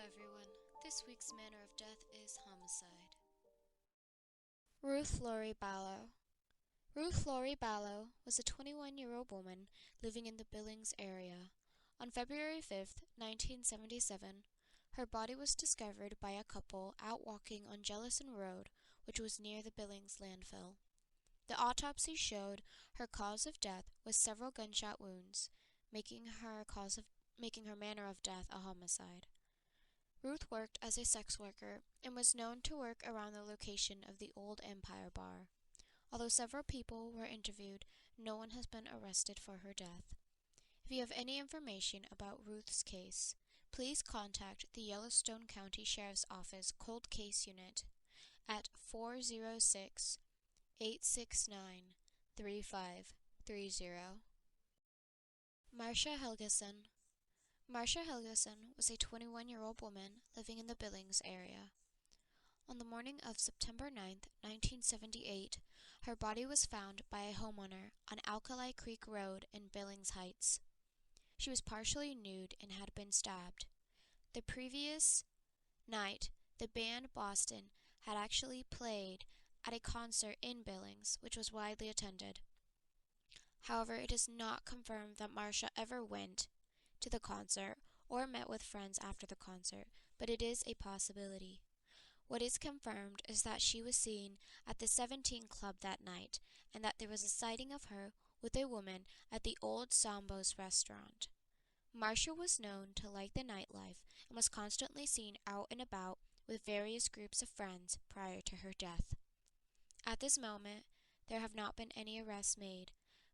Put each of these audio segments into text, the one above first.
everyone. This week's manner of death is homicide. Ruth Laurie Ballow. Ruth Laurie Ballow was a 21-year-old woman living in the Billings area. On February 5th, 1977, her body was discovered by a couple out walking on Jellison Road, which was near the Billings landfill. The autopsy showed her cause of death was several gunshot wounds, making her manner of death a homicide. Ruth worked as a sex worker and was known to work around the location of the old Empire Bar. Although several people were interviewed, no one has been arrested for her death. If you have any information about Ruth's case, please contact the Yellowstone County Sheriff's Office Cold Case Unit at 406-869-3530. Marsha Helgeson. Marsha Helgeson was a 21-year-old woman living in the Billings area. On the morning of September 9th, 1978, her body was found by a homeowner on Alkali Creek Road in Billings Heights. She was partially nude and had been stabbed. The previous night, the band Boston had actually played at a concert in Billings, which was widely attended. However, it is not confirmed that Marsha ever went to the concert or met with friends after the concert, but it is a possibility. What is confirmed is that she was seen at the 17 Club that night and that there was a sighting of her with a woman at the Old Sambo's restaurant. Marsha was known to like the nightlife and was constantly seen out and about with various groups of friends prior to her death. At this moment, there have not been any arrests made,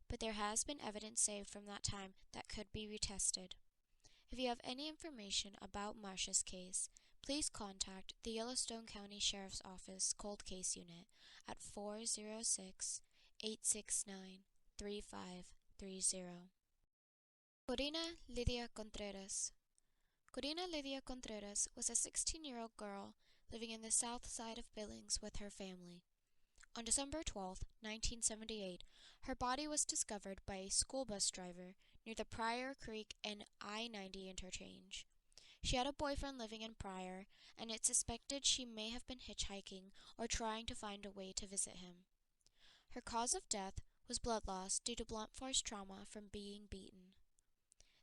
but there has been evidence saved from that time that could be retested. If you have any information about Marsha's case, please contact the Yellowstone County Sheriff's Office Cold Case Unit at 406-869-3530. Corina Lydia Contreras. Corina Lydia Contreras was a 16-year-old girl living in the south side of Billings with her family. On December 12, 1978, her body was discovered by a school bus driver near the Pryor Creek and I-90 interchange. She had a boyfriend living in Pryor, and it's suspected she may have been hitchhiking or trying to find a way to visit him. Her cause of death was blood loss due to blunt force trauma from being beaten.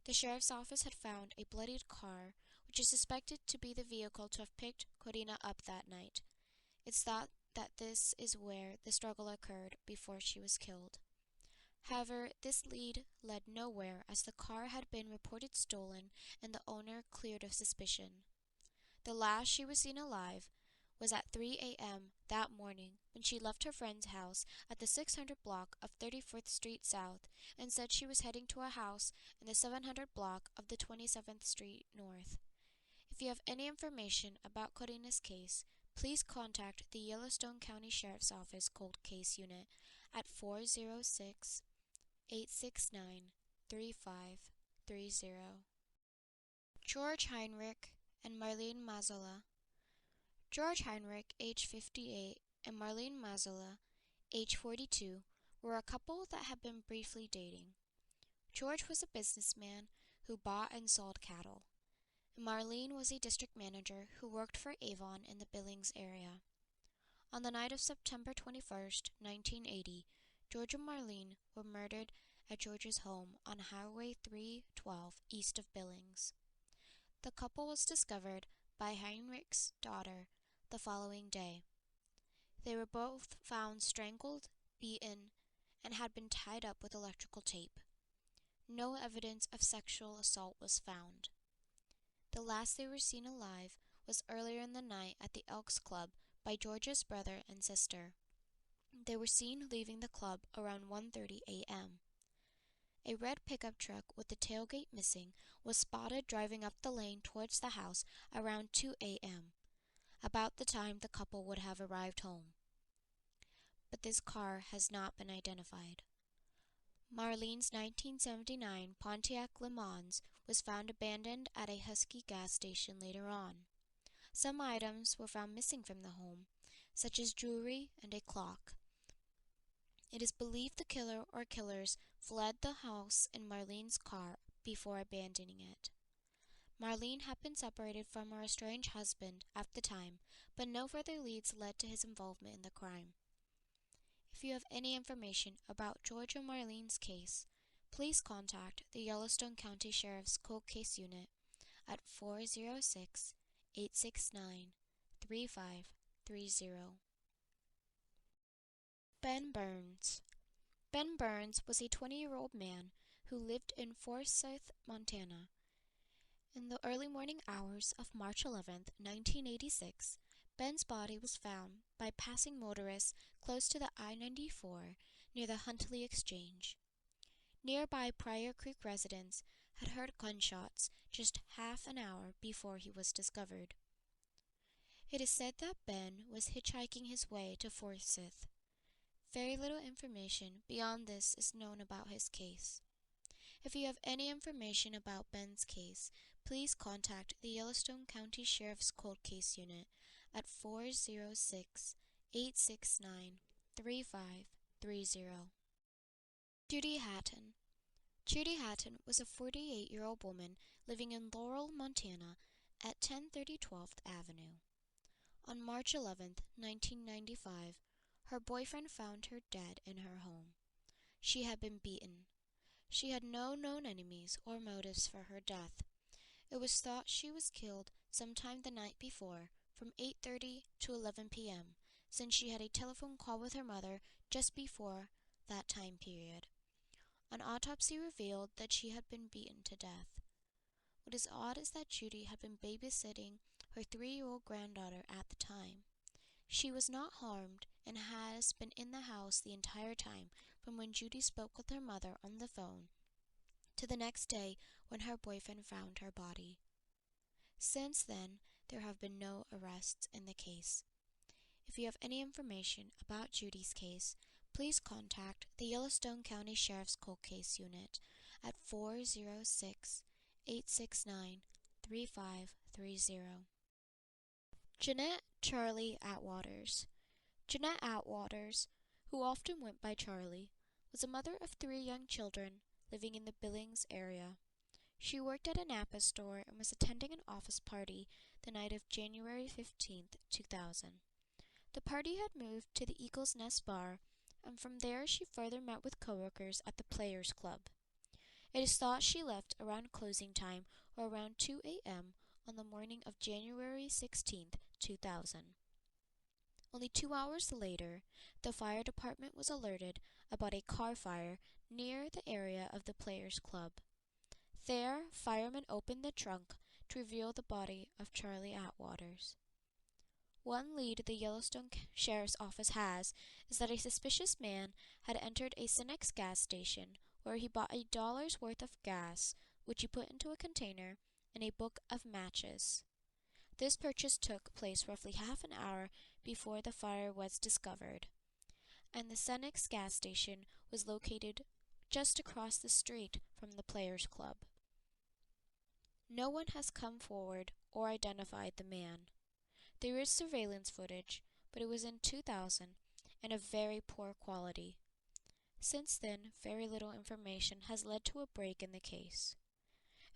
The sheriff's office had found a bloodied car, which is suspected to be the vehicle to have picked Corina up that night. It's thought that this is where the struggle occurred before she was killed. However, this lead led nowhere as the car had been reported stolen and the owner cleared of suspicion. The last she was seen alive was at 3 a.m. that morning when she left her friend's house at the 600 block of 34th Street South and said she was heading to a house in the 700 block of the 27th Street North. If you have any information about Corina's case, please contact the Yellowstone County Sheriff's Office Cold Case Unit at 406-869-3530. George Heinrich and Marlene Mazzola. George Heinrich, age 58, and Marlene Mazzola, age 42, were a couple that had been briefly dating. George was a businessman who bought and sold cattle. Marlene was a district manager who worked for Avon in the Billings area. On the night of September 21st, 1980, George and Marlene were murdered at George's home on Highway 312 east of Billings. The couple was discovered by Heinrich's daughter the following day. They were both found strangled, beaten, and had been tied up with electrical tape. No evidence of sexual assault was found. The last they were seen alive was earlier in the night at the Elks Club by George's brother and sister. They were seen leaving the club around 1:30 a.m. A red pickup truck with the tailgate missing was spotted driving up the lane towards the house around 2 a.m., about the time the couple would have arrived home. But this car has not been identified. Marlene's 1979 Pontiac Le Mans was found abandoned at a Husky gas station later on. Some items were found missing from the home, such as jewelry and a clock. It is believed the killer or killers fled the house in Marlene's car before abandoning it. Marlene had been separated from her estranged husband at the time, but no further leads led to his involvement in the crime. If you have any information about George and Marlene's case, please contact the Yellowstone County Sheriff's Cold Case Unit at 406-869-3530. Ben Burns. Ben Burns was a 20-year-old man who lived in Forsyth, Montana. In the early morning hours of March 11, 1986, Ben's body was found by passing motorists close to the I-94 near the Huntley Exchange. Nearby Pryor Creek residents had heard gunshots just half an hour before he was discovered. It is said that Ben was hitchhiking his way to Forsyth. Very little information beyond this is known about his case. If you have any information about Ben's case, please contact the Yellowstone County Sheriff's Cold Case Unit at 406-869-3530. Judy Hatten. Judy Hatton was a 48-year-old woman living in Laurel, Montana at 1030 12th Avenue. On March 11, 1995, her boyfriend found her dead in her home. She had been beaten. She had no known enemies or motives for her death. It was thought she was killed sometime the night before, from 8:30 to 11 p.m., since she had a telephone call with her mother just before that time period. An autopsy revealed that she had been beaten to death. What is odd is that Judy had been babysitting her 3-year-old granddaughter at the time. She was not harmed and has been in the house the entire time from when Judy spoke with her mother on the phone to the next day when her boyfriend found her body. Since then, there have been no arrests in the case. If you have any information about Judy's case, please contact the Yellowstone County Sheriff's Cold Case Unit at 406-869-3530. Jeanette At Waters. Jeanette At Waters, who often went by Charlie, was a mother of 3 young children living in the Billings area. She worked at a Napa store and was attending an office party the night of January 15, 2000. The party had moved to the Eagle's Nest Bar, and from there she further met with coworkers at the Players Club. It is thought she left around closing time or around 2 a.m. on the morning of January 16, 2000. Only 2 hours later, the fire department was alerted about a car fire near the area of the Players Club. There, firemen opened the trunk to reveal the body of Charlie Atwaters. One lead the Yellowstone Sheriff's Office has is that a suspicious man had entered a Cenex gas station where he bought $1 worth of gas, which he put into a container, and a book of matches. This purchase took place roughly half an hour before the fire was discovered, and the Cenex gas station was located just across the street from the Players Club. No one has come forward or identified the man. There is surveillance footage, but it was in 2000 and of very poor quality. Since then, very little information has led to a break in the case.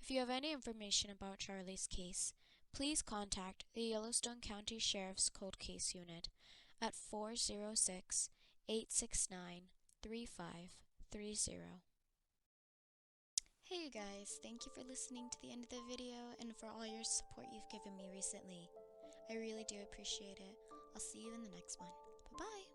If you have any information about Charlie's case, please contact the Yellowstone County Sheriff's Cold Case Unit at 406-869-3530. Hey you guys, thank you for listening to the end of the video and for all your support you've given me recently. I really do appreciate it. I'll see you in the next one. Bye-bye!